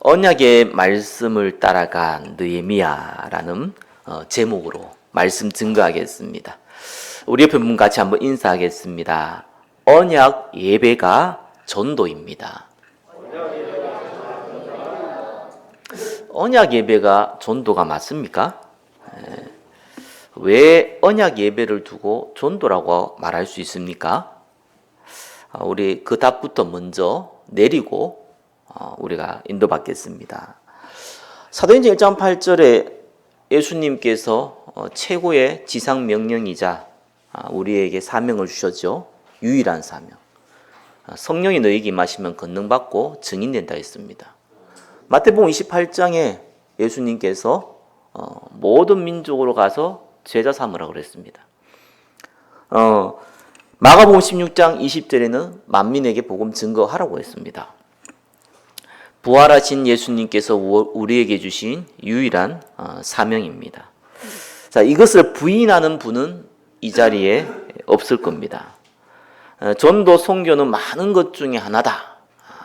언약의 말씀을 따라간 느헤미야라는 제목으로 말씀 증거하겠습니다. 우리 옆에 분 같이 한번 인사하겠습니다. 언약 예배가 전도입니다. 언약 예배가 전도가 맞습니까? 왜 언약 예배를 두고 전도라고 말할 수 있습니까? 우리 그 답부터 먼저 내리고 우리가 인도받겠습니다. 사도행전 1장 8절에 예수님께서 최고의 지상 명령이자 우리에게 사명을 주셨죠. 유일한 사명. 성령이 너에게 임하시면 권능받고 증인된다 했습니다. 마태복음 28장에 예수님께서 모든 민족으로 가서 제자 삼으라고 그랬습니다. 마가복음 16장 20절에는 만민에게 복음 증거하라고 했습니다. 부활하신 예수님께서 우리에게 주신 유일한 사명입니다. 자, 이것을 부인하는 분은 이 자리에 없을 겁니다. 전도 선교는 많은 것 중에 하나다,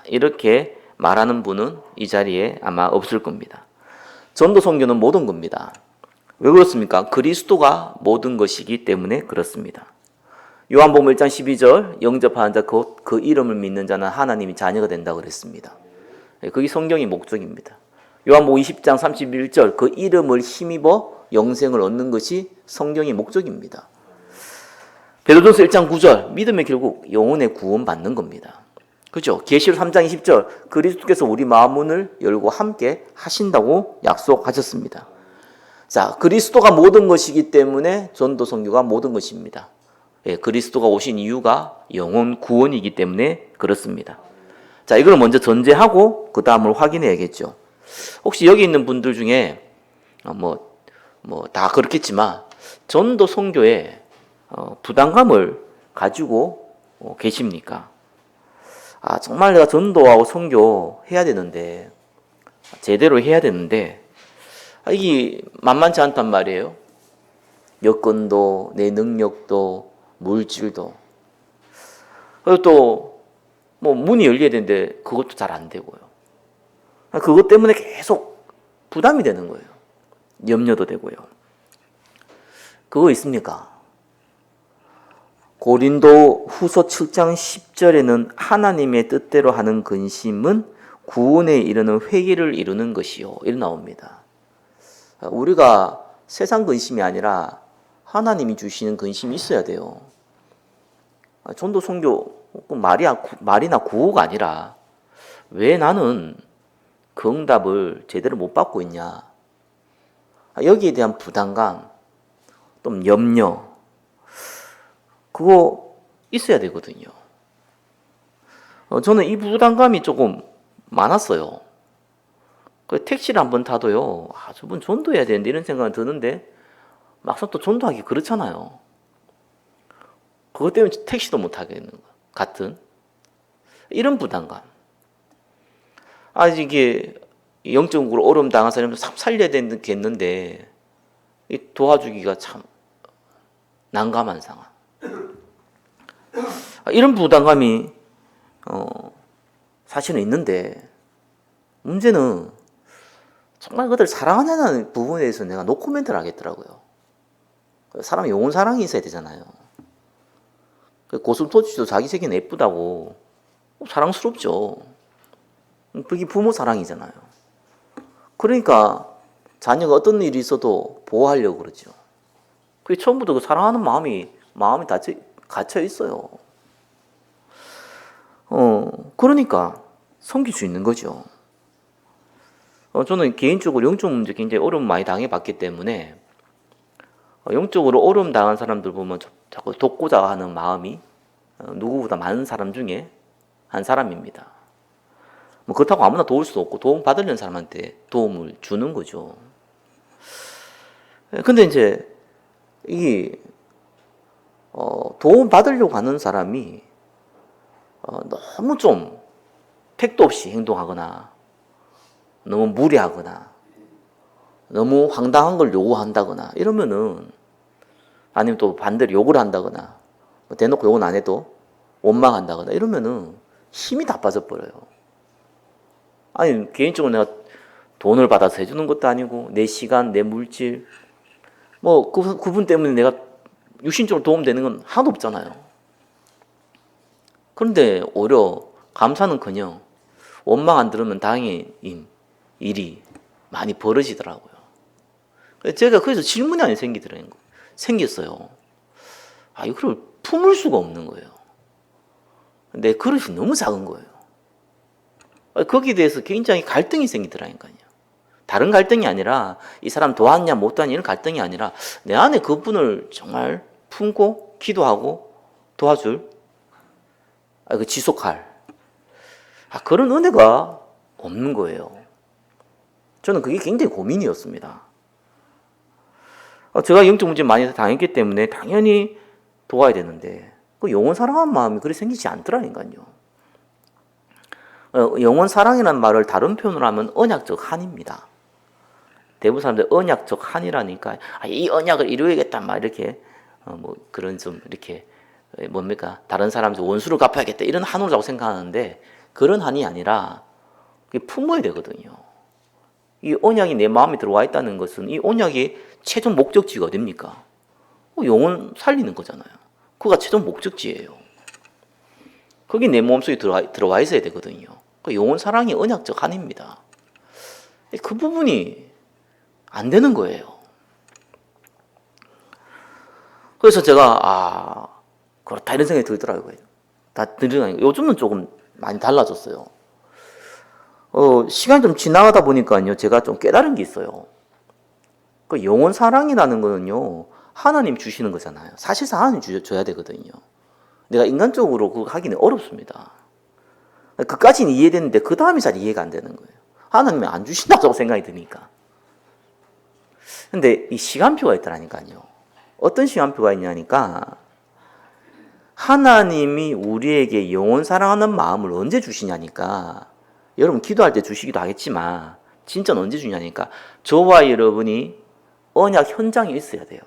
이렇게 말하는 분은 이 자리에 아마 없을 겁니다. 전도 선교는 모든 겁니다. 왜 그렇습니까? 그리스도가 모든 것이기 때문에 그렇습니다. 요한복음 1장 12절 영접하는 자 곧 그 이름을 믿는 자는 하나님이 자녀가 된다고 그랬습니다. 그게 성경의 목적입니다. 요한복음 20장 31절 그 이름을 힘입어 영생을 얻는 것이 성경의 목적입니다. 베드로전서 1장 9절 믿음의 결국 영혼의 구원받는 겁니다. 그렇죠? 계시록 3장 20절 그리스도께서 우리 마음문을 열고 함께 하신다고 약속하셨습니다. 자, 그리스도가 모든 것이기 때문에 전도 선교가 모든 것입니다. 그리스도가 오신 이유가 영혼 구원이기 때문에 그렇습니다. 자, 이걸 먼저 전제하고 그 다음을 확인해야겠죠. 혹시 여기 있는 분들 중에 다 그렇겠지만 전도 선교에 부담감을 가지고 계십니까? 정말 내가 전도하고 선교 해야 되는데, 제대로 해야 되는데 이게 만만치 않단 말이에요. 여건도 내 능력도 물질도, 그리고 또 문이 열려야 되는데 그것도 잘 안 되고요. 그것 때문에 계속 부담이 되는 거예요. 염려도 되고요. 그거 있습니까? 고린도 후서 7장 10절에는 하나님의 뜻대로 하는 근심은 구원에 이르는 회개를 이루는 것이요, 이렇게 나옵니다. 우리가 세상 근심이 아니라 하나님이 주시는 근심이 있어야 돼요. 전도 선교 말이나 구호가 아니라 왜 나는 그 응답을 제대로 못 받고 있냐, 여기에 대한 부담감, 또 염려, 그거 있어야 되거든요. 저는 이 부담감이 조금 많았어요. 택시를 한번 타도요, 저분 전도해야 되는데 이런 생각은 드는데 막상 또 전도하기 그렇잖아요. 그것 때문에 택시도 못 하겠는 것 같은 이런 부담감. 이게 영적으로 어려움 당한 사람도 참 살려야 되겠는데 도와주기가 참 난감한 상황. 이런 부담감이 사실은 있는데, 문제는 정말 그들 사랑하는 부분에 대해서 내가 노코멘트를 하겠더라고요. 사람이 영혼 사랑이 있어야 되잖아요. 고슴도치도 자기 새끼는 예쁘다고 사랑스럽죠. 그게 부모 사랑이잖아요. 그러니까 자녀가 어떤 일이 있어도 보호하려고 그러죠. 그게 처음부터 그 사랑하는 마음이 갇혀 있어요. 그러니까 섬길 수 있는 거죠. 저는 개인적으로 영적 문제 굉장히 어려움 많이 당해봤기 때문에 영적으로 어려움 당한 사람들 보면 자꾸 돕고자 하는 마음이 누구보다 많은 사람 중에 한 사람입니다. 그렇다고 아무나 도울 수도 없고 도움 받으려는 사람한테 도움을 주는 거죠. 근데 이제 이 도움 받으려고 하는 사람이 너무 좀 택도 없이 행동하거나 너무 무리하거나 너무 황당한 걸 요구한다거나 이러면은, 아니면 또 반대로 욕을 한다거나 대놓고 욕은 안 해도 원망한다거나 이러면은 힘이 다 빠져버려요. 아니 개인적으로 내가 돈을 받아서 해주는 것도 아니고 내 시간, 내 물질 뭐 그분 때문에 내가 육신적으로 도움되는 건 하나도 없잖아요. 그런데 오히려 감사는커녕 원망 안 들으면 다행인 일이 많이 벌어지더라고요. 제가 그래서 질문이 안 생기더라고요. 생겼어요. 아, 이걸 품을 수가 없는 거예요. 내 그릇이 너무 작은 거예요. 거기에 대해서 굉장히 갈등이 생기더라니까요. 다른 갈등이 아니라 이 사람 도왔냐 못 도왔냐 이런 갈등이 아니라 내 안에 그분을 정말 품고 기도하고 도와줄 그 지속할 그런 은혜가 없는 거예요. 저는 그게 굉장히 고민이었습니다. 제가 영적 문제 많이 당했기 때문에 당연히 도와야 되는데 그 영원 사랑하는 마음이 그리 생기지 않더라니까요. 영원 사랑이라는 말을 다른 표현으로 하면 언약적 한입니다. 대부분 사람들 언약적 한이라니까 이 언약을 이루어야겠다 막 이렇게 뭐 그런 좀 이렇게 뭡니까 다른 사람들 원수를 갚아야겠다 이런 한으로 생각하는데 그런 한이 아니라 그게 품어야 되거든요. 이 언약이 내 마음에 들어와 있다는 것은 이 언약의 최종 목적지가 어딥니까? 영혼 살리는 거잖아요. 그가 최종 목적지예요. 거기 내 몸속에 들어와 있어야 되거든요. 그 영혼 사랑이 언약적 한입니다. 그 부분이 안 되는 거예요. 그래서 제가 그렇다 이런 생각이 들더라고요. 요즘은 조금 많이 달라졌어요. 시간이 좀 지나가다 보니까요, 제가 좀 깨달은 게 있어요. 그 영혼 사랑이라는 거는요, 하나님 주시는 거잖아요. 사실상 하나님 줘야 되거든요. 내가 인간적으로 그거 하기는 어렵습니다. 그까지는 이해되는데 그 다음이 잘 이해가 안 되는 거예요. 하나님이 안 주신다고 생각이 드니까. 근데 이 시간표가 있더라니까요. 어떤 시간표가 있냐니까 하나님이 우리에게 영원 사랑하는 마음을 언제 주시냐니까 여러분 기도할 때 주시기도 하겠지만 진짜는 언제 주냐니까 저와 여러분이 언약 현장에 있어야 돼요.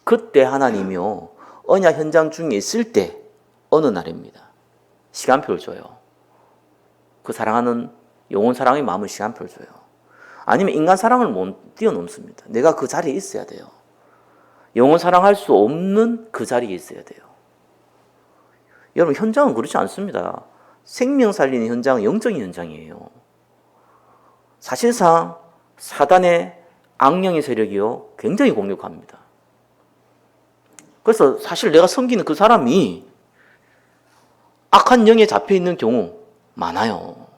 그때 하나님이요 언약 현장 중에 있을 때 어느 날입니다. 시간표를 줘요. 그 사랑하는 영혼 사랑의 마음을 시간표를 줘요. 아니면 인간 사랑을 못 뛰어넘습니다. 내가 그 자리에 있어야 돼요. 영혼 사랑할 수 없는 그 자리에 있어야 돼요. 여러분 현장은 그렇지 않습니다. 생명 살리는 현장은 영적인 현장이에요. 사실상 사단의 악령의 세력이요 굉장히 공격합니다. 그래서 사실 내가 섬기는 그 사람이 악한 영에 잡혀 있는 경우 많아요.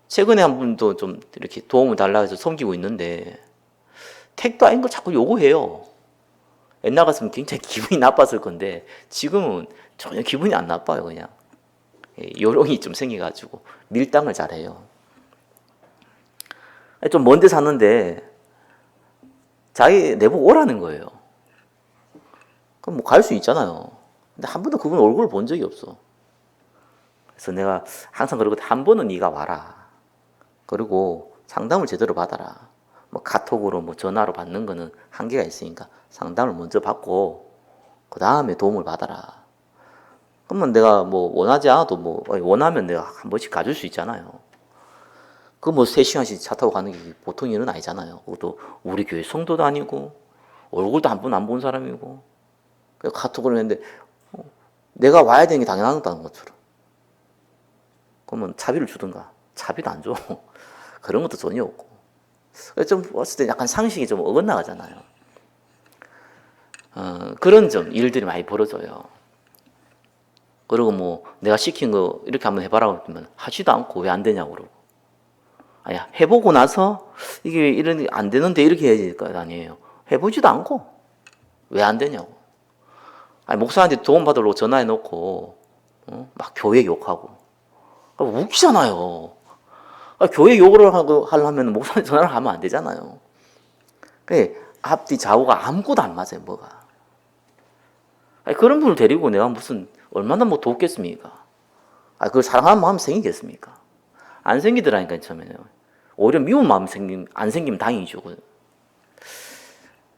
최근에 한 분도 좀 이렇게 도움을 달라 해서 섬기고 있는데 택도 아닌 걸 자꾸 요구해요. 옛날 같으면 굉장히 기분이 나빴을 건데 지금은 전혀 기분이 안 나빠요. 그냥 요령이 좀 생겨가지고 밀당을 잘해요. 좀 먼 데 사는데 자기 내보고 오라는 거예요. 그럼 뭐 갈 수 있잖아요. 근데 한 번도 그분 얼굴을 본 적이 없어. 그래서 내가 항상 그러거든. 한 번은 네가 와라. 그리고 상담을 제대로 받아라. 뭐 카톡으로 뭐 전화로 받는 거는 한계가 있으니까 상담을 먼저 받고 그 다음에 도움을 받아라. 그러면 내가 뭐 원하지 않아도 뭐 원하면 내가 한 번씩 가줄 수 있잖아요. 그 뭐 3시간씩 차 타고 가는 게 보통 일은 아니잖아요. 그것도 우리 교회 성도도 아니고 얼굴도 한 번 안 본 사람이고 카톡을 했는데 내가 와야 되는 게 당연하다는 것처럼. 그러면 차비를 주든가. 차비도 안 줘. 그런 것도 전혀 없고. 좀 어렸을 때 약간 상식이 좀 어긋나가잖아요. 그런 좀 일들이 많이 벌어져요. 그리고 뭐 내가 시킨 거 이렇게 한번 해봐라고 하면 하지도 않고 왜 안 되냐고 그러고. 아야 해보고 나서 이게 이런 안 되는데 이렇게 해야 될 거 아니에요. 해보지도 않고 왜 안 되냐고. 아니 목사한테 도움 받으려고 전화해 놓고 막 교회 욕하고 웃기잖아요. 교회 욕을 하려면 목사한테 전화를 하면 안 되잖아요. 앞뒤 좌우가 아무것도 안 맞아요. 뭐가. 아니, 그런 분을 데리고 내가 무슨 얼마나 뭐 돕겠습니까? 그걸 사랑하는 마음이 생기겠습니까? 안 생기더라니까 처음에는. 오히려 미운 마음이 안 생기면 다행이죠.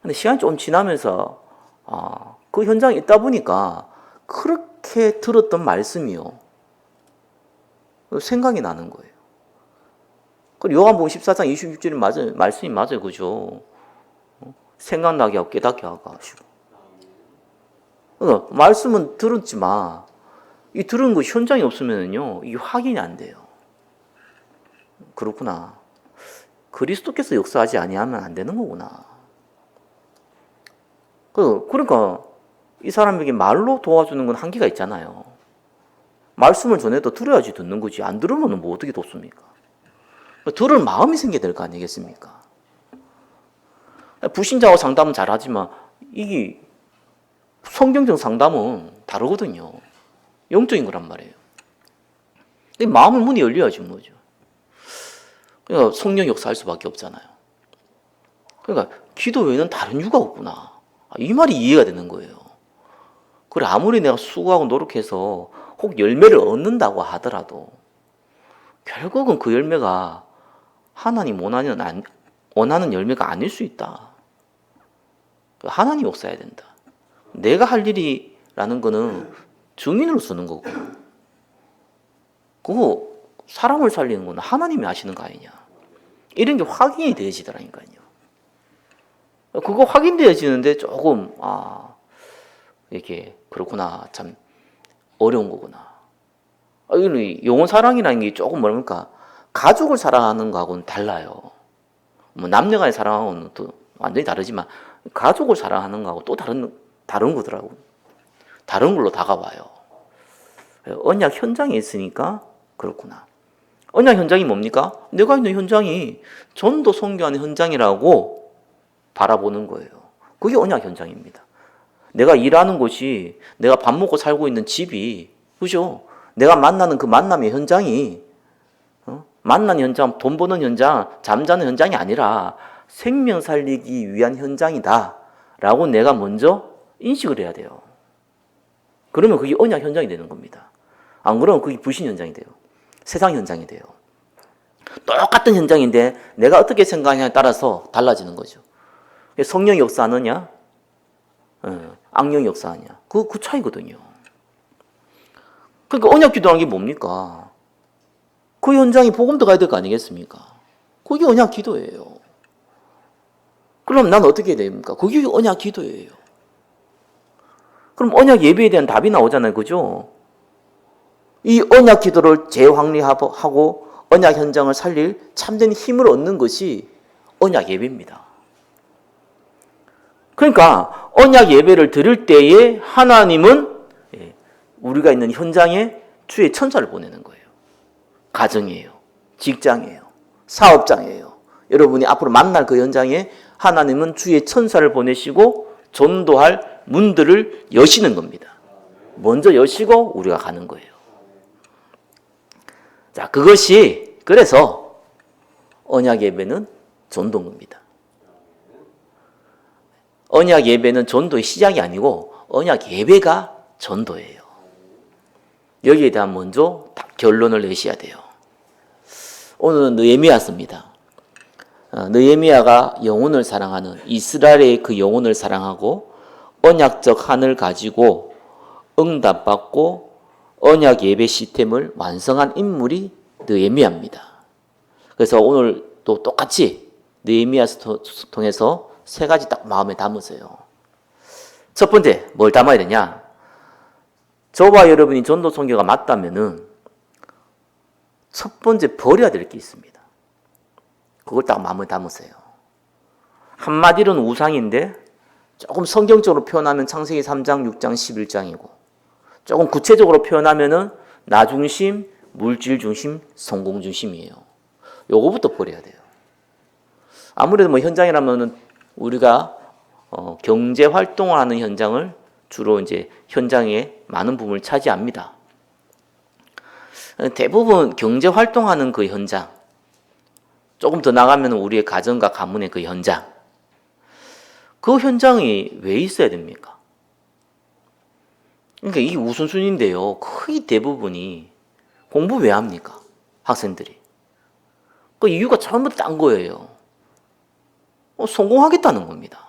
근데 시간이 좀 지나면서 그 현장에 있다 보니까 그렇게 들었던 말씀이요. 생각이 나는 거예요. 그리고 요한복음 14장 26절이 맞아요. 말씀이 맞아요. 그죠? 생각나게 하고 깨닫게 하고 하시고. 말씀은 들었지만 이 들은 거 현장이 없으면요 이게 확인이 안 돼요. 그렇구나. 그리스도께서 역사하지 아니하면 안 되는 거구나. 그러니까 이 사람에게 말로 도와주는 건 한계가 있잖아요. 말씀을 전해도 들어야지 듣는 거지. 안 들으면 뭐 어떻게 돕습니까? 들을 마음이 생겨야 될 거 아니겠습니까? 불신자와 상담은 잘하지만 이게 성경적 상담은 다르거든요. 영적인 거란 말이에요. 마음의 문이 열려야지 뭐죠. 그러니까 성령 역사할 수밖에 없잖아요. 그러니까 기도 외에는 다른 이유가 없구나. 이 말이 이해가 되는 거예요. 그래 아무리 내가 수고하고 노력해서 혹 열매를 얻는다고 하더라도 결국은 그 열매가 하나님 원하는 열매가 아닐 수 있다. 하나님 역사해야 된다. 내가 할 일이라는 거는 증인으로 쓰는 거고 그거 사람을 살리는 건 하나님이 하시는 거 아니냐. 이런 게 확인이 되어지더라니까요. 그거 확인되어지는데 조금 이렇게 그렇구나. 참 어려운 거구나. 영혼 사랑이라는 게 조금 뭐랄까 가족을 사랑하는 거하고는 달라요. 뭐 남녀간의 사랑하고는 또 완전히 다르지만 가족을 사랑하는 거하고 또 다른 거더라고. 다른 걸로 다가와요. 언약 현장에 있으니까 그렇구나. 언약 현장이 뭡니까? 내가 있는 현장이 전도 선교하는 현장이라고 바라보는 거예요. 그게 언약 현장입니다. 내가 일하는 곳이 내가 밥 먹고 살고 있는 집이 그죠? 내가 만나는 그 만남의 현장이 만나는 현장, 돈 버는 현장, 잠자는 현장이 아니라 생명 살리기 위한 현장이다 라고 내가 먼저 인식을 해야 돼요. 그러면 그게 언약 현장이 되는 겁니다. 안 그러면 그게 불신 현장이 돼요. 세상 현장이 돼요. 똑같은 현장인데 내가 어떻게 생각하냐에 따라서 달라지는 거죠. 성령이 역사하느냐, 악령이 역사하냐. 그 차이거든요. 그러니까 언약 기도하는 게 뭡니까? 그 현장이 복음 들어가야 될 거 아니겠습니까? 그게 언약 기도예요. 그럼 난 어떻게 해야 됩니까? 그게 언약 기도예요. 그럼 언약 예배에 대한 답이 나오잖아요. 그죠? 이 언약 기도를 재확리하고 언약 현장을 살릴 참된 힘을 얻는 것이 언약 예배입니다. 그러니까 언약 예배를 드릴 때에 하나님은 우리가 있는 현장에 주의 천사를 보내는 거예요. 가정이에요. 직장이에요. 사업장이에요. 여러분이 앞으로 만날 그 현장에 하나님은 주의 천사를 보내시고 전도할 문들을 여시는 겁니다. 먼저 여시고 우리가 가는 거예요. 자, 그것이 그래서 언약 예배는 전도인 겁니다. 언약 예배는 전도의 시작이 아니고 언약 예배가 전도예요. 여기에 대한 먼저 결론을 내셔야 돼요. 오늘은 느헤미야서입니다. 느헤미야가 영혼을 사랑하는 이스라엘의 그 영혼을 사랑하고 언약적 한을 가지고 응답받고 언약 예배 시스템을 완성한 인물이 느헤미야입니다. 그래서 오늘 또 똑같이 느헤미야서 통해서 세 가지 딱 마음에 담으세요. 첫 번째, 뭘 담아야 되냐? 저와 여러분이 전도 선교가 맞다면은 첫 번째 버려야 될 게 있습니다. 그걸 딱 마음에 담으세요. 한마디로는 우상인데 조금 성경적으로 표현하면 창세기 3장, 6장, 11장이고 조금 구체적으로 표현하면은 나 중심, 물질 중심, 성공 중심이에요. 요거부터 버려야 돼요. 아무래도 뭐 현장이라면은 우리가 경제 활동을 하는 현장을 주로 이제 현장에 많은 부분을 차지합니다. 대부분 경제 활동하는 그 현장, 조금 더 나가면 우리의 가정과 가문의 그 현장, 그 현장이 왜 있어야 됩니까? 그러니까 이게 우선순위인데요. 거의 대부분이 공부 왜 합니까? 학생들이. 그 이유가 전부 딴 거예요. 성공하겠다는 겁니다.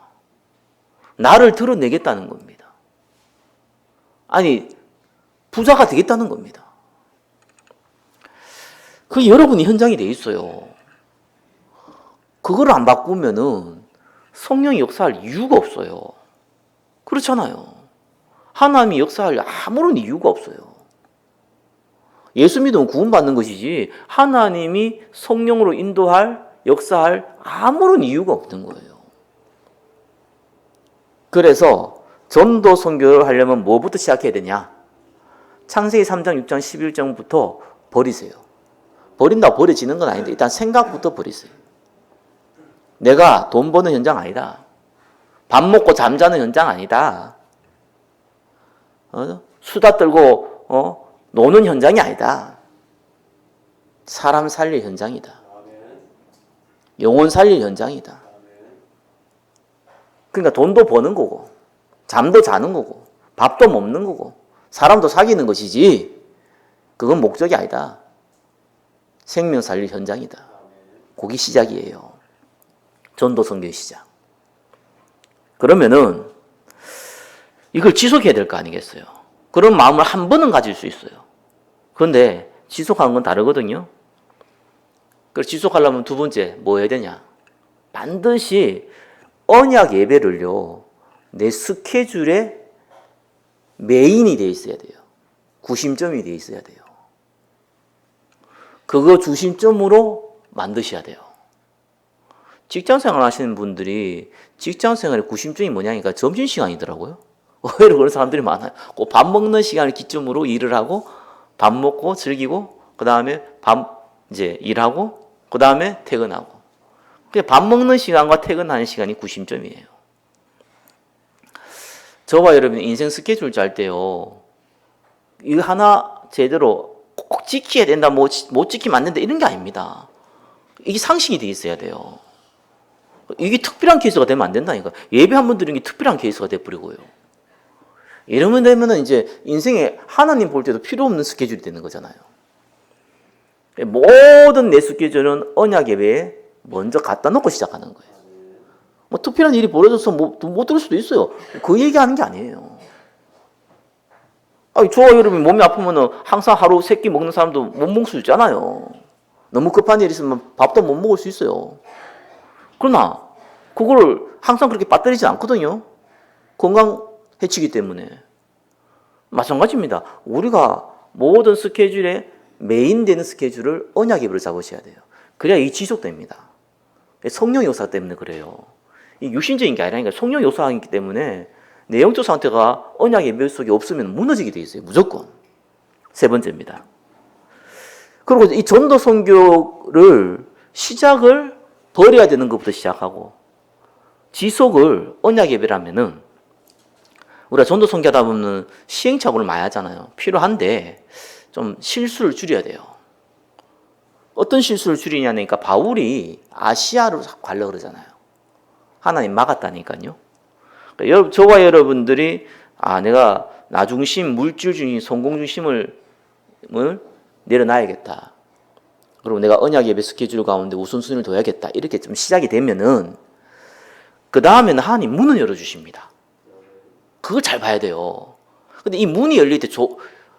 나를 드러내겠다는 겁니다. 아니, 부자가 되겠다는 겁니다. 그게 여러분이 현장이 돼 있어요. 그걸 안 바꾸면은 성령이 역사할 이유가 없어요. 그렇잖아요. 하나님이 역사할 아무런 이유가 없어요. 예수 믿으면 구원받는 것이지 하나님이 성령으로 인도할, 역사할 아무런 이유가 없는 거예요. 그래서 전도 선교를 하려면 뭐부터 시작해야 되냐? 창세기 3장, 6장, 11장부터 버리세요. 버린다고 버려지는 건 아닌데 일단 생각부터 버리세요. 내가 돈 버는 현장 아니다. 밥 먹고 잠자는 현장 아니다. 수다 떨고 노는 현장이 아니다. 사람 살릴 현장이다. 영혼 살릴 현장이다. 그러니까 돈도 버는 거고 잠도 자는 거고 밥도 먹는 거고 사람도 사귀는 것이지 그건 목적이 아니다. 생명 살릴 현장이다. 그게 시작이에요. 전도 선교의 시작. 그러면은 이걸 지속해야 될 거 아니겠어요? 그런 마음을 한 번은 가질 수 있어요. 그런데 지속하는 건 다르거든요. 그래서 지속하려면 두 번째 뭐 해야 되냐? 반드시 언약 예배를요. 내 스케줄에 메인이 돼 있어야 돼요. 구심점이 돼 있어야 돼요. 그거 주심점으로 만드셔야 돼요. 직장생활 하시는 분들이 직장생활의 구심점이 뭐냐니까 점심시간이더라고요. 의외로 그런 사람들이 많아요. 꼭 밥 먹는 시간을 기점으로 일을 하고 밥 먹고 즐기고 그 다음에 이제 일하고 그 다음에 퇴근하고 밥 먹는 시간과 퇴근하는 시간이 구심점이에요. 저와 여러분 인생 스케줄 짤 때요. 이거 하나 제대로 꼭 지켜야 된다, 못 지키면 안 된다 이런 게 아닙니다. 이게 상식이 돼 있어야 돼요. 이게 특별한 케이스가 되면 안 된다니까. 예배 한 번 드리는 게 특별한 케이스가 돼버리고요. 이러면 되면은 이제 인생에 하나님 볼 때도 필요 없는 스케줄이 되는 거잖아요. 모든 내 스케줄은 언약 예배에 먼저 갖다 놓고 시작하는 거예요. 뭐 특별한 일이 벌어져서 못 들을 수도 있어요. 그 얘기하는 게 아니에요. 저와 여러분이 몸이 아프면은 항상 하루 3끼 먹는 사람도 못 먹을 수 있잖아요. 너무 급한 일이 있으면 밥도 못 먹을 수 있어요. 그러나 그거를 항상 그렇게 빠뜨리지 않거든요. 건강 해치기 때문에. 마찬가지입니다. 우리가 모든 스케줄에 메인 되는 스케줄을 언약 예배를 잡으셔야 돼요. 그래야 이 지속됩니다. 성령 요사 때문에 그래요. 이 육신적인 게 아니라니까 성령 요소이기 때문에 내 영적 상태가 언약 예배 속에 없으면 무너지게 돼 있어요. 무조건. 세 번째입니다. 그리고 이 전도 선교를 시작을 버려야 되는 것부터 시작하고 지속을 언약 예배라면은 우리가 전도 선교하다 보면 시행착오를 많이 하잖아요. 필요한데 좀 실수를 줄여야 돼요. 어떤 실수를 줄이냐니까 바울이 아시아로 가려고 그러잖아요. 하나님 막았다니까요. 그러니까 저와 여러분들이 내가 나 중심, 물질 중심, 성공 중심을 내려놔야겠다. 그리고 내가 언약 예배 스케줄 가운데 우선순위를 둬야겠다. 이렇게 좀 시작이 되면은 그 다음에는 하나님 문을 열어주십니다. 그걸 잘 봐야 돼요. 근데 이 문이 열릴 때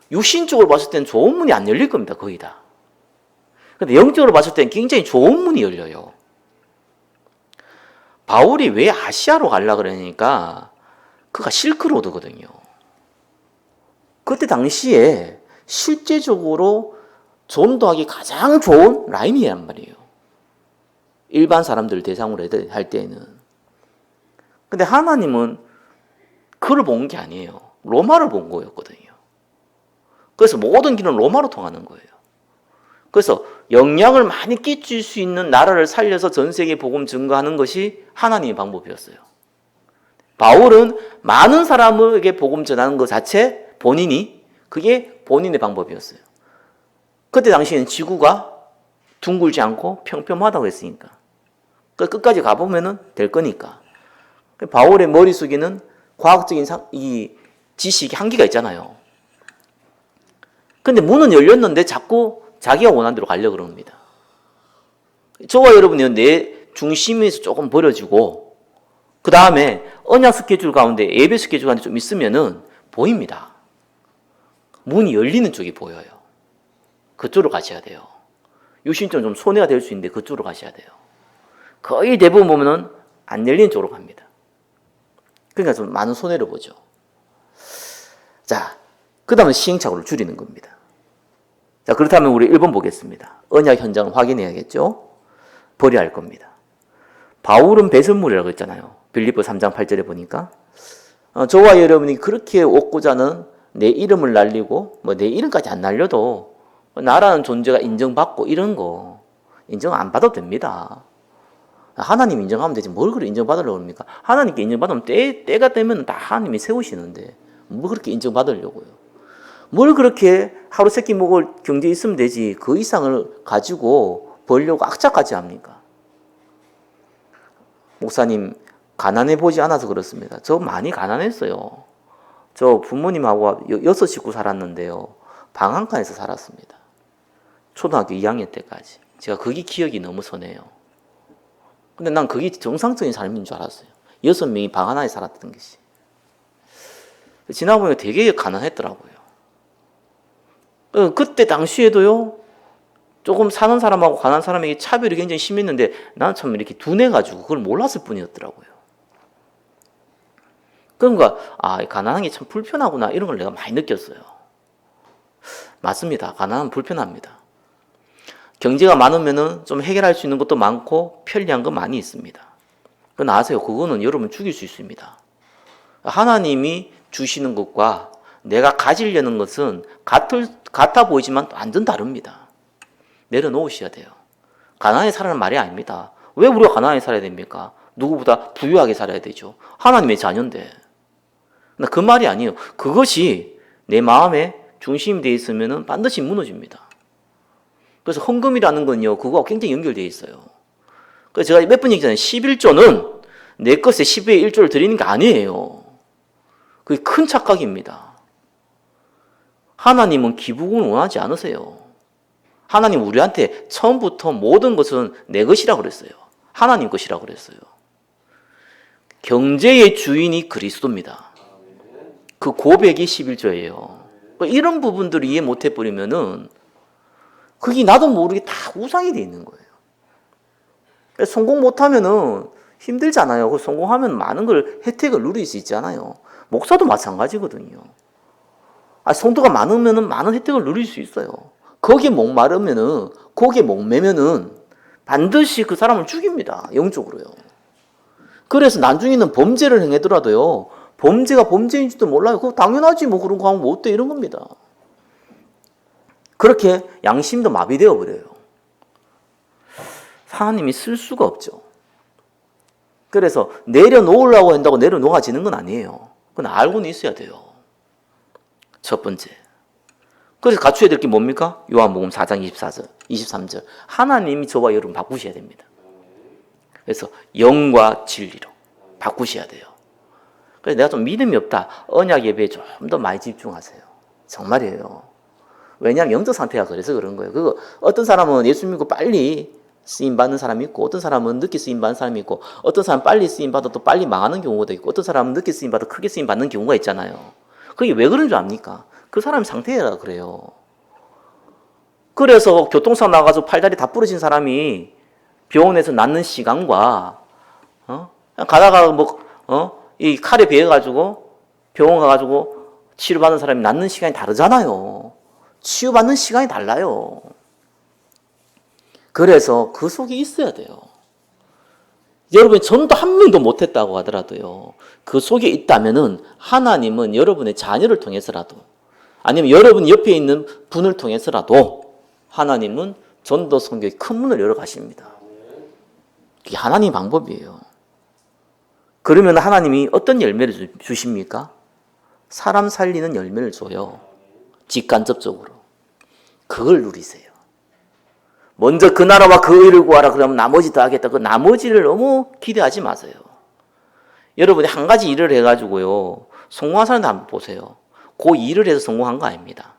육신적으로 봤을 때는 좋은 문이 안 열릴 겁니다. 거의 다. 근데 영적으로 봤을 때는 굉장히 좋은 문이 열려요. 바울이 왜 아시아로 가려고 그러니까 그가 실크로드거든요. 그때 당시에 실제적으로 전도하기 가장 좋은 라인이란 말이에요. 일반 사람들 대상으로 할 때에는. 근데 하나님은 그걸 본 게 아니에요. 로마를 본 거였거든요. 그래서 모든 길은 로마로 통하는 거예요. 그래서 영향을 많이 끼칠 수 있는 나라를 살려서 전 세계 복음 증거하는 것이 하나님의 방법이었어요. 바울은 많은 사람에게 복음 전하는 것 자체 그게 본인의 방법이었어요. 그때 당시에는 지구가 둥글지 않고 평평하다고 했으니까. 끝까지 가보면 될 거니까. 바울의 머릿속에는 과학적인 이 지식이 한계가 있잖아요. 근데 문은 열렸는데 자꾸 자기가 원하는 대로 가려고 그럽니다. 저와 여러분이 내 중심에서 조금 버려지고 그 다음에 언약 스케줄 가운데 예배 스케줄 가운데 좀 있으면은 보입니다. 문이 열리는 쪽이 보여요. 그쪽으로 가셔야 돼요. 유신점 좀 손해가 될 수 있는데 그쪽으로 가셔야 돼요. 거의 대부분 보면은 안 열리는 쪽으로 갑니다. 그러니까 좀 많은 손해를 보죠. 자, 그 다음에 시행착오를 줄이는 겁니다. 자, 그렇다면 우리 1번 보겠습니다. 언약 현장을 확인해야겠죠? 버려야 할 겁니다. 바울은 배설물이라고 했잖아요. 빌립보 3장 8절에 보니까 저와 여러분이 그렇게 얻고자 하는 내 이름을 날리고 뭐 내 이름까지 안 날려도 나라는 존재가 인정받고 이런 거 인정 안 받아도 됩니다. 하나님 인정하면 되지 뭘 그렇게 인정받으려고 합니까? 하나님께 인정받으면 때가 되면 다 하나님이 세우시는데 뭘 그렇게 인정받으려고요? 뭘 그렇게 하루 세끼 먹을 경제 있으면 되지 그 이상을 가지고 벌려고 악착같이 합니까? 목사님 가난해 보지 않아서 그렇습니다. 저 많이 가난했어요. 저 부모님하고 6식구 살았는데요. 방 한 칸에서 살았습니다. 초등학교 2학년 때까지. 제가 그게 기억이 너무 선해요. 근데 난 그게 정상적인 삶인 줄 알았어요. 6명이 방 하나에 살았던 것이. 지나보니까 되게 가난했더라고요. 그때 당시에도요, 조금 사는 사람하고 가난한 사람에게 차별이 굉장히 심했는데 나는 참 이렇게 둔해가지고 그걸 몰랐을 뿐이었더라고요. 그러니까 가난한 게 참 불편하구나 이런 걸 내가 많이 느꼈어요. 맞습니다. 가난은 불편합니다. 경제가 많으면은 좀 해결할 수 있는 것도 많고 편리한 거 많이 있습니다. 그건 아세요? 그거는 여러분 죽일 수 있습니다. 하나님이 주시는 것과 내가 가지려는 것은 같아 보이지만 완전 다릅니다. 내려놓으셔야 돼요. 가난하게 살아는 말이 아닙니다. 왜 우리가 가난하게 살아야 됩니까? 누구보다 부유하게 살아야 되죠. 하나님의 자녀인데. 그 말이 아니에요. 그것이 내 마음에 중심이 되어 있으면 반드시 무너집니다. 그래서 헌금이라는 건요, 그거와 굉장히 연결되어 있어요. 그래서 제가 몇 번 얘기했잖아요. 11조는 내 것에 10의 1조를 드리는 게 아니에요. 그게 큰 착각입니다. 하나님은 기부금을 원하지 않으세요. 하나님 우리한테 처음부터 모든 것은 내 것이라고 그랬어요. 하나님 것이라고 그랬어요. 경제의 주인이 그리스도입니다. 그 고백이 11조예요. 이런 부분들을 이해 못 해버리면은 그게 나도 모르게 다 우상이 돼 있는 거예요. 성공 못하면은 힘들잖아요. 성공하면 많은 걸 혜택을 누릴 수 있잖아요. 목사도 마찬가지거든요. 성도가 많으면은 많은 혜택을 누릴 수 있어요. 거기에 목마르면은, 거기에 목매면은 반드시 그 사람을 죽입니다. 영적으로요. 그래서 나중에는 범죄를 행하더라도요, 범죄가 범죄인지도 몰라요. 그거 당연하지, 뭐 그런 거 하면 뭐 어때? 이런 겁니다. 그렇게 양심도 마비되어 버려요. 하나님이 쓸 수가 없죠. 그래서 내려놓으려고 한다고 내려놓아지는 건 아니에요. 그건 알고는 있어야 돼요. 첫 번째. 그래서 갖춰야 될 게 뭡니까? 요한복음 4장 23절. 하나님이 저와 여러분 바꾸셔야 됩니다. 그래서 영과 진리로 바꾸셔야 돼요. 그래서 내가 좀 믿음이 없다. 언약 예배에 좀 더 많이 집중하세요. 정말이에요. 왜냐하면 영적 상태가 그래서 그런 거예요. 그거 어떤 사람은 예수 믿고 빨리 쓰임 받는 사람이 있고, 어떤 사람은 늦게 쓰임 받는 사람이 있고, 어떤 사람은 빨리 쓰임 받아도 빨리 망하는 경우도 있고, 어떤 사람은 늦게 쓰임 받아 크게 쓰임 받는 경우가 있잖아요. 그게 왜 그런 줄 압니까? 그 사람 상태라 그래요. 그래서 교통사고 나가서 팔다리 다 부러진 사람이 병원에서 낫는 시간과 가다가 이 칼에 베어가지고 병원 가가지고 치료받는 사람이 낫는 시간이 다르잖아요. 치유받는 시간이 달라요. 그래서 그 속에 있어야 돼요. 여러분이 전도 한 명도 못했다고 하더라도요, 그 속에 있다면은 하나님은 여러분의 자녀를 통해서라도, 아니면 여러분 옆에 있는 분을 통해서라도 하나님은 전도 선교에 큰 문을 열어 가십니다. 그게 하나님의 방법이에요. 그러면 하나님이 어떤 열매를 주십니까? 사람 살리는 열매를 줘요. 직간접적으로. 그걸 누리세요. 먼저 그 나라와 그 의를 구하라 그러면 나머지 다 하겠다. 그 나머지를 너무 기대하지 마세요. 여러분이 한 가지 일을 해가지고요, 성공한 사람들 한번 보세요. 그 일을 해서 성공한 거 아닙니다.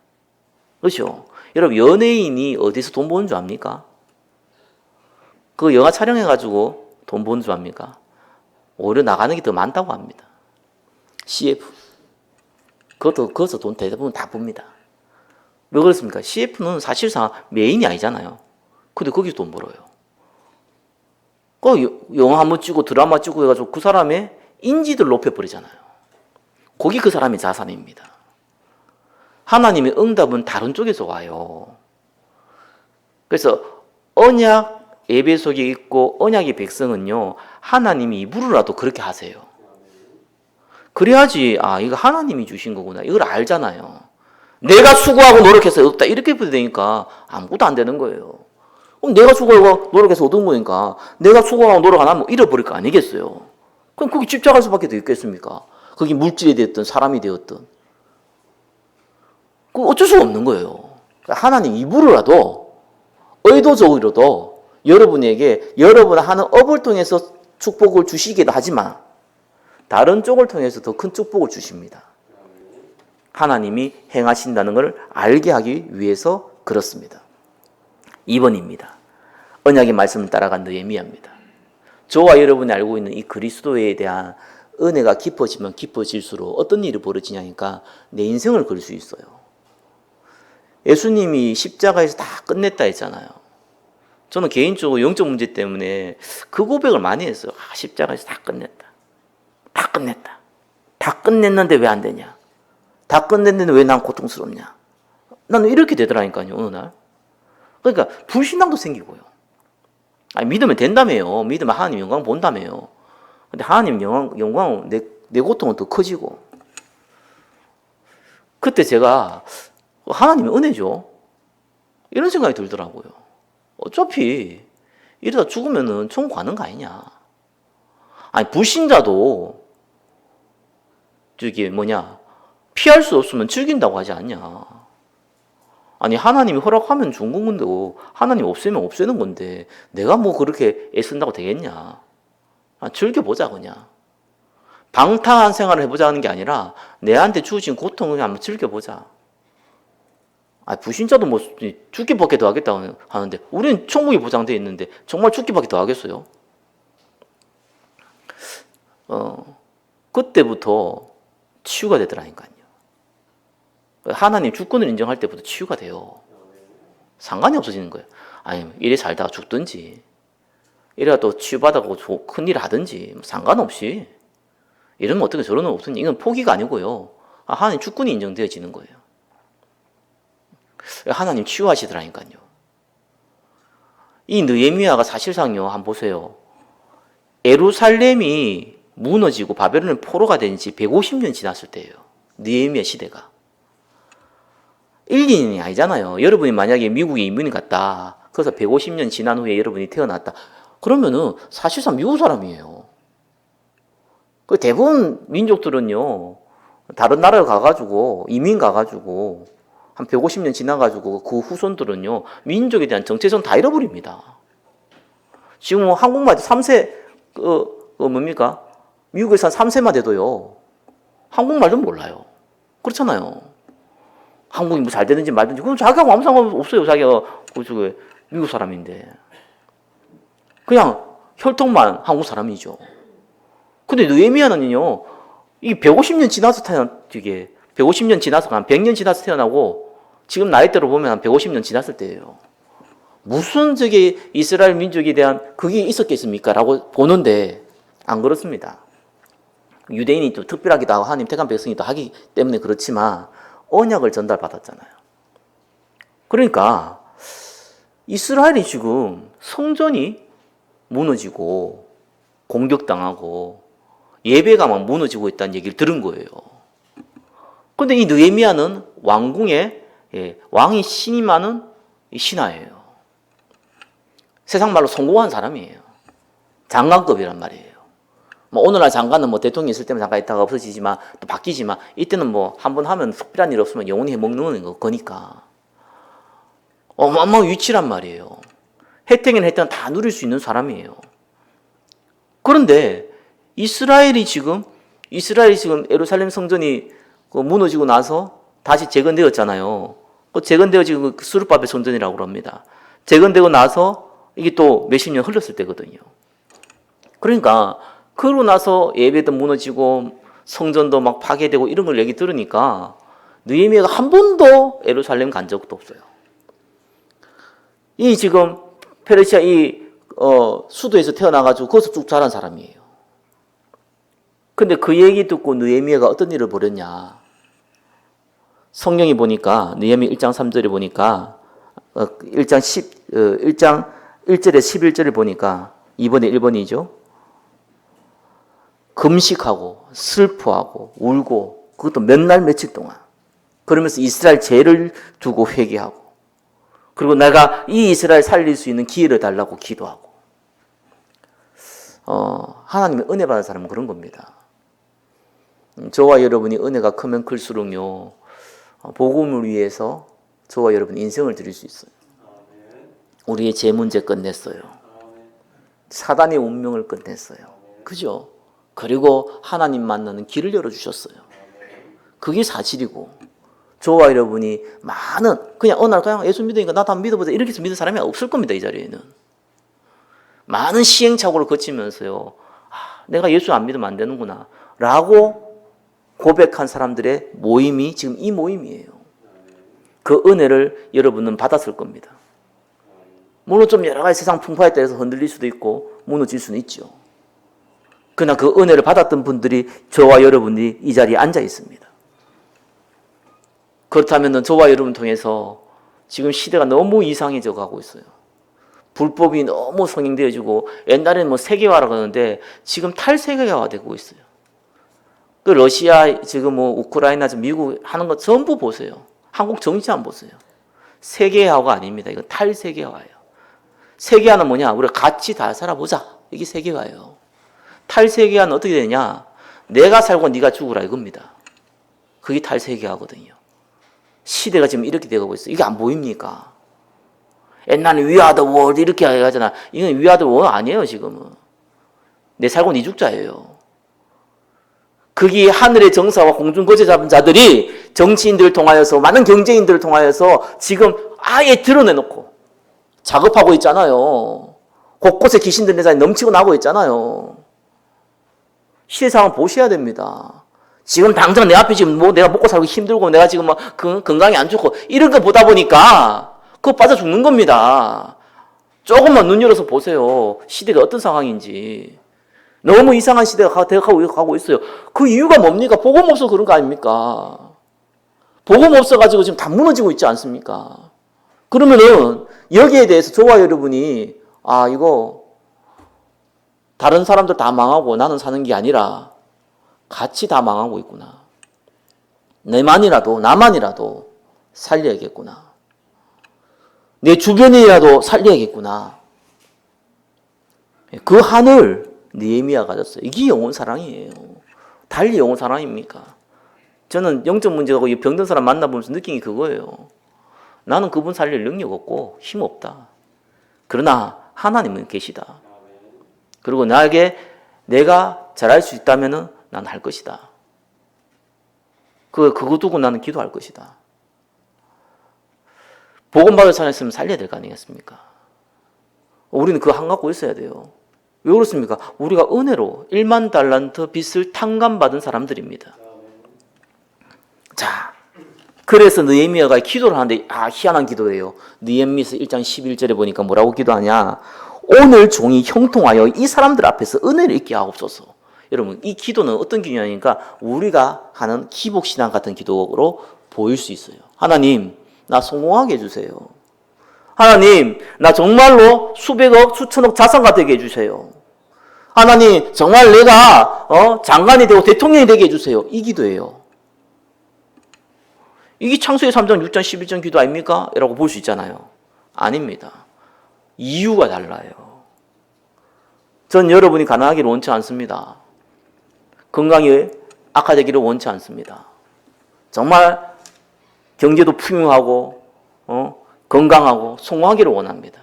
그렇죠? 여러분, 연예인이 어디서 돈 버는 줄 압니까? 그 영화 촬영해가지고 돈 버는 줄 압니까? 오히려 나가는 게 더 많다고 합니다. CF. 거기서 돈 대부분 다 봅니다. 왜 그렇습니까? CF는 사실상 메인이 아니잖아요. 근데 거기서 돈 벌어요. 그 영화 한번 찍고 드라마 찍고 해가지고 그 사람의 인지도를 높여버리잖아요. 거기 그 사람의 자산입니다. 하나님의 응답은 다른 쪽에서 와요. 그래서 언약 예배 속에 있고 언약의 백성은요, 하나님이 입으로라도 그렇게 하세요. 그래야지 이거 하나님이 주신 거구나 이걸 알잖아요. 내가 수고하고 노력해서 얻었다 이렇게 되니까 아무것도 안 되는 거예요. 그럼 내가 수고하고 노력해서 얻은 거니까 내가 수고하고 노력 안 하면 잃어버릴 거 아니겠어요. 그럼 거기 집착할 수밖에 더 있겠습니까? 그게 물질이 되었든 사람이 되었든 그 어쩔 수가 없는 거예요. 하나님 입으로라도 의도적으로도 여러분에게 여러분 하는 업을 통해서 축복을 주시기도 하지만 다른 쪽을 통해서 더 큰 축복을 주십니다. 하나님이 행하신다는 것을 알게 하기 위해서 그렇습니다. 2번입니다. 언약의 말씀을 따라간 느헤미야입니다. 저와 여러분이 알고 있는 이 그리스도에 대한 은혜가 깊어지면 깊어질수록 어떤 일이 벌어지냐니까 내 인생을 걸 수 있어요. 예수님이 십자가에서 다 끝냈다 했잖아요. 저는 개인적으로 영적 문제 때문에 그 고백을 많이 했어요. 십자가에서 다 끝냈다. 다 끝냈다. 다 끝냈는데 왜 안 되냐? 다 끝냈는데 왜 난 고통스럽냐? 나는 이렇게 되더라니까요, 어느 날. 그러니까 불신앙도 생기고요. 믿으면 된다며요. 믿으면 하나님 영광 본다며요. 근데 하나님 영광은 내 고통은 더 커지고. 그때 제가 하나님의 은혜죠. 이런 생각이 들더라고요. 어차피 이러다 죽으면은 천국 가는 거 아니냐. 불신자도 피할 수 없으면 즐긴다고 하지 않냐. 하나님이 허락하면 좋은 건데 하나님 없애면 없애는 건데 내가 뭐 그렇게 애쓴다고 되겠냐. 즐겨보자 그냥. 방탕한 생활을 해보자는 게 아니라 내한테 주어진 고통을 그냥 한번 즐겨보자. 불신자도 뭐 죽기밖에 더 하겠다고 하는데 우리는 천국이 보장되어 있는데 정말 죽기밖에 더 하겠어요? 그때부터 치유가 되더라니까요. 하나님 주권을 인정할 때부터 치유가 돼요. 상관이 없어지는 거예요. 이래 살다가 죽든지 이래가 또 치유받아고 큰일 하든지 상관없이 이러면 어떻게 저러면 없으니 이건 포기가 아니고요. 하나님 주권이 인정되어지는 거예요. 하나님 치유하시더라니까요. 이 느헤미야가 사실상요, 한번 보세요. 예루살렘이 무너지고 바벨론의 포로가 된 지 150년 지났을 때예요. 느헤미야 시대가. 1, 2년이 아니잖아요. 여러분이 만약에 미국에 이민을 갔다. 그래서 150년 지난 후에 여러분이 태어났다. 그러면은 사실상 미국 사람이에요. 대부분 민족들은요, 다른 나라에 가가지고, 이민 가가지고, 한 150년 지나가지고 그 후손들은요, 민족에 대한 정체성 다 잃어버립니다. 지금 한국말 3세, 뭡니까? 미국에서 한 3세만 돼도요, 한국말도 몰라요. 그렇잖아요. 한국이 뭐 잘 되는지 말든지, 그건 자기하고 아무 상관없어요. 자기가 미국 사람인데. 그냥 혈통만 한국 사람이죠. 근데 느헤미야는요, 이 150년 지나서 이게 150년 지나서 한 100년 지나서 태어나고 지금 나이대로 보면 한 150년 지났을 때예요. 무슨 이스라엘 민족에 대한 그게 있었겠습니까? 라고 보는데 안 그렇습니다. 유대인이 또 특별하기도 하고 하나님 택한 백성이 또 하기 때문에 그렇지만 언약을 전달받았잖아요. 그러니까 이스라엘이 지금 성전이 무너지고 공격당하고 예배가 막 무너지고 있다는 얘기를 들은 거예요. 그런데 이 느헤미야는 왕궁에 왕이 신임하는 신하예요. 세상 말로 성공한 사람이에요. 장관급이란 말이에요. 오늘날 장관은 대통령이 있을 때만 잠깐 있다가 없어지지만 또 바뀌지만 이때는 한 번 하면 특별한 일 없으면 영원히 해먹는 거니까 어마어마한 위치란 말이에요. 혜택은 다 누릴 수 있는 사람이에요. 그런데 이스라엘이 지금 예루살렘 성전이 무너지고 나서 다시 재건되었잖아요. 재건되어지고 스룹바벨 성전이라고 합니다. 재건되고 나서 이게 또 몇십 년 흘렀을 때거든요. 그러니까 그러고 나서 예배도 무너지고 성전도 막 파괴되고 이런 걸 얘기 들으니까 느헤미야가 한 번도 예루살렘 간 적도 없어요. 이 지금 페르시아 수도에서 태어나가지고 거기서 쭉 자란 사람이에요. 근데 그 얘기 듣고 느헤미야가 어떤 일을 벌였냐. 성경이 보니까 느헤미야 1장 3절에 보니까 1장 1절에 11절을 보니까 2번에 1번이죠. 금식하고 슬퍼하고 울고 그것도 몇 날 며칠 동안 그러면서 이스라엘 죄를 두고 회개하고 그리고 내가 이 이스라엘 살릴 수 있는 기회를 달라고 기도하고 하나님의 은혜 받은 사람은 그런 겁니다. 저와 여러분이 은혜가 크면 클수록요 복음을 위해서 저와 여러분 인생을 드릴 수 있어요. 우리의 죄 문제 끝냈어요. 사단의 운명을 끝냈어요. 그죠? 그리고 하나님 만나는 길을 열어주셨어요. 그게 사실이고 저와 여러분이 많은 그냥 어느 날 그냥 예수 믿으니까 나도 한번 믿어보자 이렇게 해서 믿는 사람이 없을 겁니다. 이 자리에는. 많은 시행착오를 거치면서요. 내가 예수 안 믿으면 안 되는구나 라고 고백한 사람들의 모임이 지금 이 모임이에요. 그 은혜를 여러분은 받았을 겁니다. 물론 좀 여러 가지 세상 풍파에 따라서 흔들릴 수도 있고 무너질 수는 있죠. 그러나 그 은혜를 받았던 분들이 저와 여러분이 이 자리에 앉아 있습니다. 그렇다면 저와 여러분 통해서 지금 시대가 너무 이상해져 가고 있어요. 불법이 너무 성행되어지고 옛날에는 세계화라고 하는데 지금 탈세계화가 되고 있어요. 그 러시아 지금 우크라이나 미국 하는 거 전부 보세요. 한국 정치 한번 보세요. 세계화가 아닙니다. 이건 탈세계화예요. 세계화는 뭐냐? 우리가 같이 다 살아보자. 이게 세계화예요. 탈세계화는 어떻게 되냐? 내가 살고 네가 죽으라 이겁니다. 그게 탈세계화거든요. 시대가 지금 이렇게 되고 있어요. 이게 안 보입니까? 옛날에 We are the world 이렇게 하잖아. 이건 We are the world 아니에요 지금은. 내 살고 네 죽자예요. 그게 하늘의 정사와 공중 거제 잡은 자들이 정치인들을 통하여서 많은 경제인들을 통하여서 지금 아예 드러내놓고 작업하고 있잖아요. 곳곳에 귀신들 내장이 넘치고 나고 있잖아요. 시대 상황 보셔야 됩니다. 지금 당장 내 앞에 지금 내가 먹고 살고 힘들고 내가 지금 건강이 안 좋고 이런 거 보다 보니까 그거 빠져 죽는 겁니다. 조금만 눈 열어서 보세요. 시대가 어떤 상황인지. 너무 이상한 시대가 되어가고 있어요. 그 이유가 뭡니까? 복음 없어서 그런 거 아닙니까? 복음 없어가지고 지금 다 무너지고 있지 않습니까? 그러면은 여기에 대해서 저와 여러분이 이거 다른 사람들 다 망하고 나는 사는 게 아니라 같이 다 망하고 있구나. 나만이라도 살려야겠구나. 내 주변이라도 살려야겠구나. 그 한을 느헤미야가 가졌어요. 이게 영혼 사랑이에요. 달리 영혼 사랑입니까? 저는 영적 문제가 병든 사람 만나보면서 느낀 게 그거예요. 나는 그분 살릴 능력 없고 힘 없다. 그러나 하나님은 계시다. 그리고 나에게 내가 잘할 수 있다면 난 할 것이다. 그거 두고 나는 기도할 것이다. 복음 받을 사람 있으면 살려야 될 거 아니겠습니까? 우리는 그거 한 갖고 있어야 돼요. 왜 그렇습니까? 우리가 은혜로 1만 달란트 빚을 탕감받은 사람들입니다. 자, 그래서 느헤미야가 기도를 하는데 희한한 기도예요. 느헤미야서 1장 11절에 보니까 뭐라고 기도하냐? 오늘 종이 형통하여 이 사람들 앞에서 은혜를 있게 하옵소서. 여러분, 이 기도는 어떤 기도냐니까 우리가 하는 기복신앙 같은 기도로 보일 수 있어요. 하나님, 나 성공하게 해주세요. 하나님, 나 정말로 수백억, 수천억 자산가 되게 해주세요. 하나님, 정말 내가 장관이 되고 대통령이 되게 해주세요. 이 기도예요. 이게 창세기 3장, 6장, 11장 기도 아닙니까? 라고 볼 수 있잖아요. 아닙니다. 이유가 달라요. 전 여러분이 가난하기를 원치 않습니다. 건강이 악화되기를 원치 않습니다. 정말 경제도 풍요하고 건강하고 성공하기를 원합니다.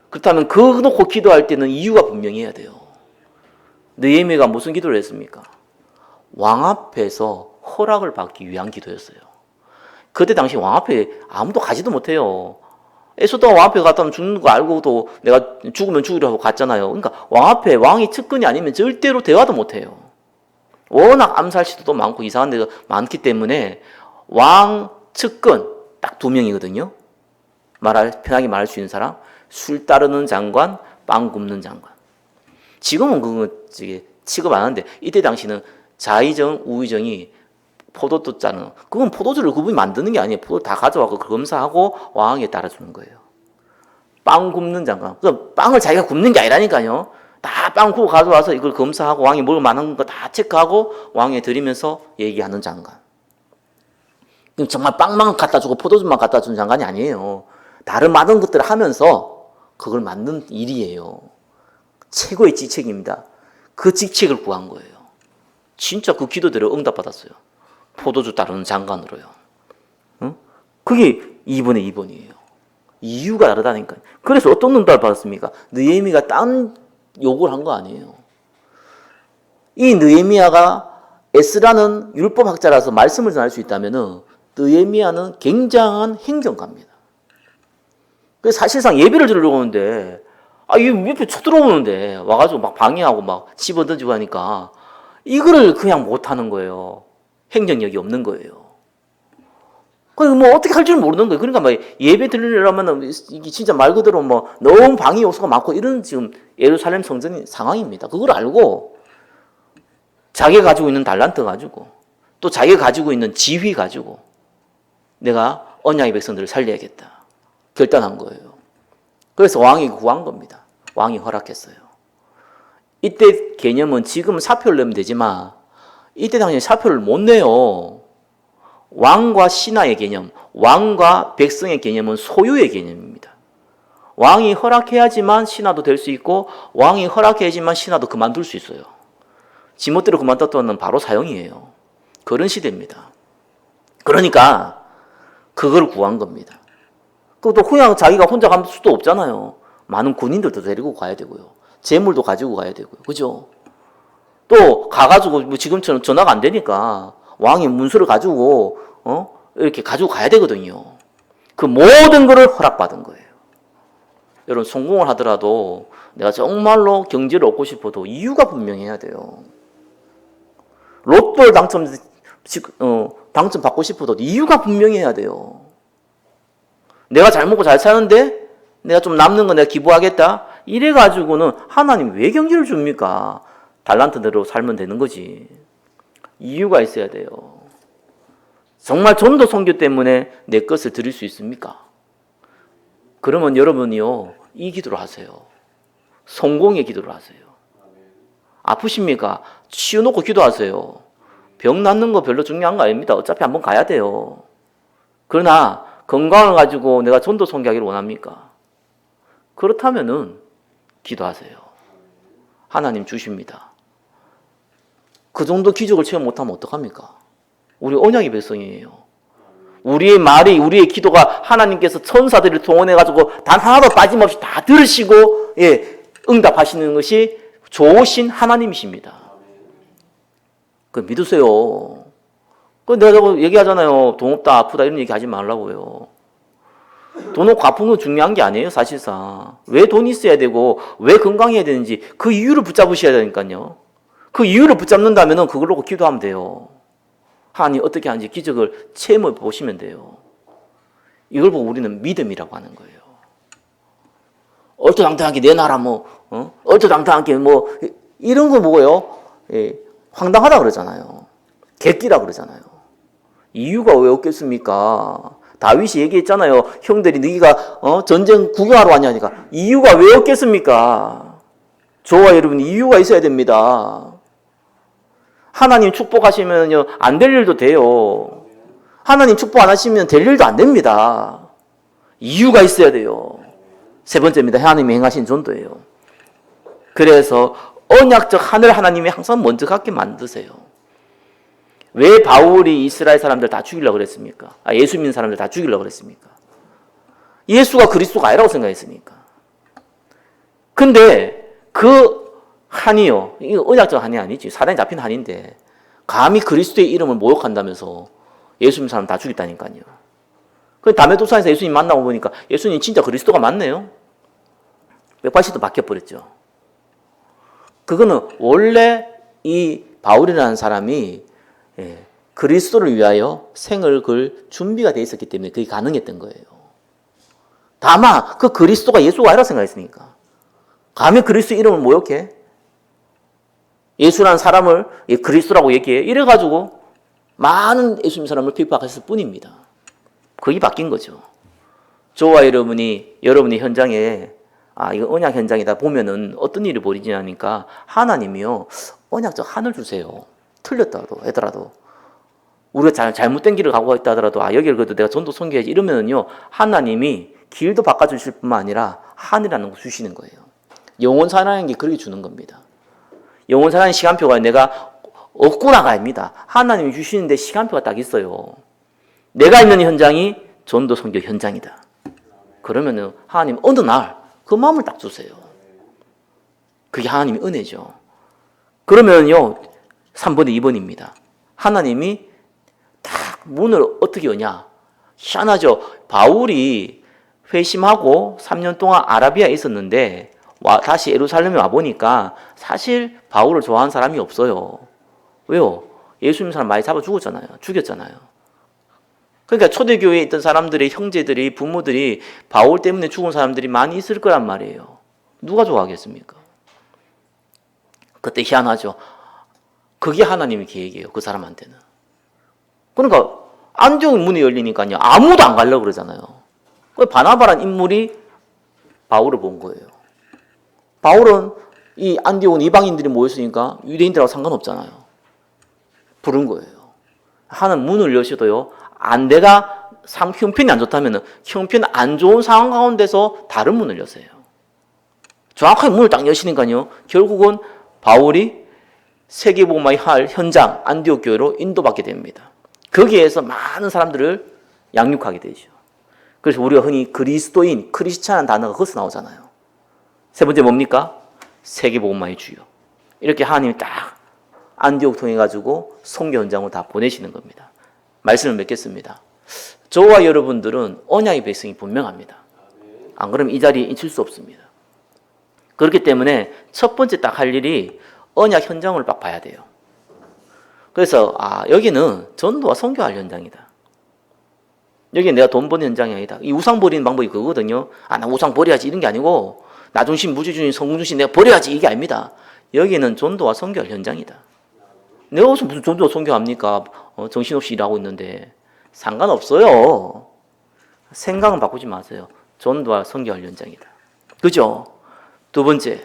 그렇다면 그거 놓고 기도할 때는 이유가 분명히 해야 돼요. 느헤미야가 무슨 기도를 했습니까? 왕 앞에서 허락을 받기 위한 기도였어요. 그때 당시 왕 앞에 아무도 가지도 못해요. 에스더가 왕 앞에 갔다면 죽는 거 알고도 내가 죽으면 죽으려고 갔잖아요. 그러니까 왕 앞에 왕이 측근이 아니면 절대로 대화도 못해요. 워낙 암살 시도도 많고 이상한 데가 많기 때문에 왕 측근 딱 2명이거든요. 편하게 말할 수 있는 사람. 술 따르는 장관, 빵 굽는 장관. 지금은 그거 취급 안 하는데 이때 당시는 자의정, 우의정이 포도도 짜는 그건 포도주를 그분이 만드는 게 아니에요. 포도 다 가져와서 검사하고 왕에게 따라주는 거예요. 빵 굽는 장관. 그 빵을 자기가 굽는 게 아니라니까요. 다 빵 굽고 가져와서 이걸 검사하고 왕이 뭘 많은 거 다 체크하고 왕에 드리면서 얘기하는 장관. 정말 빵만 갖다 주고 포도주만 갖다 주는 장관이 아니에요. 다른 많은 것들을 하면서 그걸 만든 일이에요. 최고의 직책입니다. 그 직책을 구한 거예요. 진짜 그 기도대로 응답받았어요. 포도주 따르는 장관으로요. 응? 그게 2번의 2번이에요. 이유가 다르다니까요. 그래서 어떤 응답을 받았습니까? 느헤미야가 딴 욕을 한 거 아니에요. 이 느헤미야가 에스라는 율법학자라서 말씀을 전할 수 있다면은 느헤미야는 굉장한 행정가입니다. 그래서 사실상 예배를 드리려고 오는데 이 옆에 쳐들어오는데 와가지고 막 방해하고 막 집어던지고 하니까 이거를 그냥 못하는 거예요. 행정력이 없는 거예요. 그래서 뭐 어떻게 할 줄 모르는 거예요. 그러니까 막 예배 드리려면 이게 진짜 말 그대로 뭐 너무 방해 요소가 많고 이런 지금 예루살렘 성전 상황입니다. 그걸 알고 자기가 가지고 있는 달란트 가지고 또 자기가 가지고 있는 지휘 가지고 내가 언약의 백성들을 살려야겠다. 결단한 거예요. 그래서 왕이 구한 겁니다. 왕이 허락했어요. 이때 개념은 지금 사표를 내면 되지만 이때 당시에 사표를 못 내요. 왕과 신하의 개념, 왕과 백성의 개념은 소유의 개념입니다. 왕이 허락해야지만 신하도 될 수 있고 왕이 허락해야지만 신하도 그만둘 수 있어요. 지멋대로 그만뒀다는 바로 사형이에요. 그런 시대입니다. 그러니까 그걸 구한 겁니다. 또 그냥 자기가 혼자 갈 수도 없잖아요. 많은 군인들도 데리고 가야 되고요. 재물도 가지고 가야 되고요. 그죠? 또 가가지고 뭐 지금처럼 전화가 안 되니까 왕이 문서를 가지고 이렇게 가지고 가야 되거든요. 그 모든 것을 허락받은 거예요. 여러분 성공을 하더라도 내가 정말로 경제를 얻고 싶어도 이유가 분명해야 돼요. 로또를 당첨받고 싶어도 이유가 분명해야 돼요. 내가 잘 먹고 잘 사는데 내가 좀 남는 거 내가 기부하겠다. 이래가지고는 하나님 왜 경제를 줍니까? 달란트대로 살면 되는 거지. 이유가 있어야 돼요. 정말 전도 선교 때문에 내 것을 드릴 수 있습니까? 그러면 여러분이요 이 기도를 하세요. 성공의 기도를 하세요. 아프십니까? 치워놓고 기도하세요. 병 낫는 거 별로 중요한 거 아닙니다. 어차피 한번 가야 돼요. 그러나 건강을 가지고 내가 전도 선교하기를 원합니까? 그렇다면은 기도하세요. 하나님 주십니다. 그 정도 기적을 체험 못하면 어떡합니까? 우리 언약의 백성이에요. 우리의 말이, 우리의 기도가 하나님께서 천사들을 동원해가지고 단 하나도 빠짐없이 다 들으시고, 응답하시는 것이 좋으신 하나님이십니다. 그 믿으세요. 그 내가 저거 얘기하잖아요. 돈 없다, 아프다, 이런 얘기 하지 말라고요. 돈 없고 아픈 건 중요한 게 아니에요, 사실상. 왜 돈이 있어야 되고, 왜 건강해야 되는지 그 이유를 붙잡으셔야 되니까요. 그 이유를 붙잡는다면 그걸로 기도하면 돼요. 하나님 어떻게 하는지 기적을 체험해 보시면 돼요. 이걸 보고 우리는 믿음이라고 하는 거예요. 얼토당토하게 내 나라 얼토당토하게 이런 거 뭐고요? 황당하다 그러잖아요. 객기라 그러잖아요. 이유가 왜 없겠습니까? 다윗이 얘기했잖아요. 형들이 너희가 전쟁 구경하러 왔냐니까. 이유가 왜 없겠습니까? 저와 여러분 이유가 있어야 됩니다. 하나님 축복하시면요 안 될 일도 돼요. 하나님 축복 안 하시면 될 일도 안 됩니다. 이유가 있어야 돼요. 세 번째입니다. 하나님이 행하신 전도예요. 그래서 언약적 하늘 하나님이 항상 먼저 갖게 만드세요. 왜 바울이 이스라엘 사람들 다 죽이려고 그랬습니까? 예수 믿는 사람들 다 죽이려고 그랬습니까? 예수가 그리스도가 아니라고 생각했으니까. 근데 그 한이요. 이거 언약적 한이 아니지. 사단이 잡힌 한인데 감히 그리스도의 이름을 모욕한다면서 예수 믿는 사람 다 죽였다니까요. 그 다메도산에서 예수님 만나고 보니까 예수님 진짜 그리스도가 맞네요. 180도 바뀌어버렸죠. 그거는 원래 이 바울이라는 사람이 그리스도를 위하여 생을 걸 준비가 돼 있었기 때문에 그게 가능했던 거예요. 다만 그 그리스도가 예수가 아니라 생각했으니까. 감히 그리스도 이름을 모욕해? 예수라는 사람을 그리스도라고 얘기해? 이래가지고 많은 예수 믿는 사람을 핍박했을 뿐입니다. 그게 바뀐 거죠. 저와 여러분이 여러분의 현장에 이거 언약 현장이다 보면은 어떤 일이 벌어지냐니까 하나님이요 언약적 한을 주세요. 틀렸다도 하더라도 우리가 잘못된 길을 가고 있다 하더라도 여기를 그래도 내가 전도 선교해야지 이러면은요 하나님이 길도 바꿔주실 뿐만 아니라 하늘이라는 거 주시는 거예요. 영원 살아나는 게 그렇게 주는 겁니다. 영원 살아나는 시간표가 내가 없구나가 아닙니다. 하나님이 주시는데 시간표가 딱 있어요. 내가 있는 현장이 전도 선교 현장이다. 그러면은 하나님 어느 날 그 마음을 딱 주세요. 그게 하나님의 은혜죠. 그러면요 3번에 2번입니다. 하나님이 딱 문을 어떻게 여냐. 희한하죠. 바울이 회심하고 3년 동안 아라비아에 있었는데 다시 예루살렘에 와보니까 사실 바울을 좋아하는 사람이 없어요. 왜요? 예수 믿는 사람 많이 잡아 죽였잖아요. 그러니까 초대교회에 있던 사람들의 형제들이 부모들이 바울 때문에 죽은 사람들이 많이 있을 거란 말이에요. 누가 좋아하겠습니까? 그때 희한하죠. 그게 하나님의 계획이에요. 그 사람한테는. 그러니까 안디옥 문이 열리니까요. 아무도 안 가려고 그러잖아요. 바나바라는 인물이 바울을 본 거예요. 바울은 이 안디옥은 이방인들이 모였으니까 유대인들하고 상관없잖아요. 부른 거예요. 하는 문을 여셔도요. 내가 형편이 안 좋다면 형편 안 좋은 상황 가운데서 다른 문을 여세요. 정확하게 문을 딱 여시니까요. 결국은 바울이 세계복음화의 현장 안디옥 교회로 인도받게 됩니다. 거기에서 많은 사람들을 양육하게 되죠. 그래서 우리가 흔히 그리스도인, 크리스찬이라는 단어가 거기서 나오잖아요. 세 번째 뭡니까? 세계복음화의 주요. 이렇게 하나님이 딱 안디옥 통해 가지고 선교 현장으로 다 보내시는 겁니다. 말씀을 맺겠습니다. 저와 여러분들은 언약의 백성이 분명합니다. 안 그러면 이 자리에 있을 수 없습니다. 그렇기 때문에 첫 번째 딱 할 일이 언약 현장을 딱 봐야 돼요. 그래서 여기는 전도와 선교할 현장이다. 여기는 내가 돈 버는 현장이 아니다. 이 우상 버리는 방법이 그거거든요. 나 우상 버려야지 이런 게 아니고 나 중심, 무주 중심, 성공 중심 내가 버려야지 이게 아닙니다. 여기는 전도와 선교할 현장이다. 내가 무슨 전도와 선교합니까? 정신없이 일하고 있는데 상관없어요. 생각은 바꾸지 마세요. 전도와 선교할 현장이다. 그죠? 두 번째,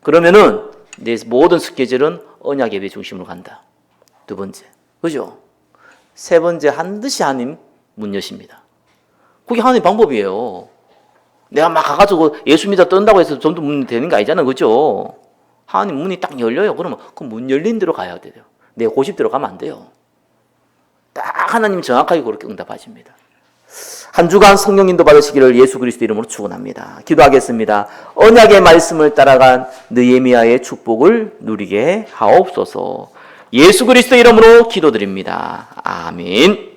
그러면은 내 모든 스케줄은 언약 예배 중심으로 간다. 두 번째, 그죠? 세 번째, 반드시 하나님 문 여십니다. 그게 하나님 방법이에요. 내가 막 가가지고 예수 믿어 뜬다고 해서 전도 문 되는 게 아니잖아요. 그죠? 하나님 문이 딱 열려요. 그러면 그 문 열린 대로 가야 돼요. 내 고집대로 가면 안 돼요. 딱 하나님 정확하게 그렇게 응답하십니다. 한 주간 성령 인도 받으시기를 예수 그리스도 이름으로 축원합니다. 기도하겠습니다. 언약의 말씀을 따라간 느헤미야의 축복을 누리게 하옵소서. 예수 그리스도 이름으로 기도드립니다. 아멘.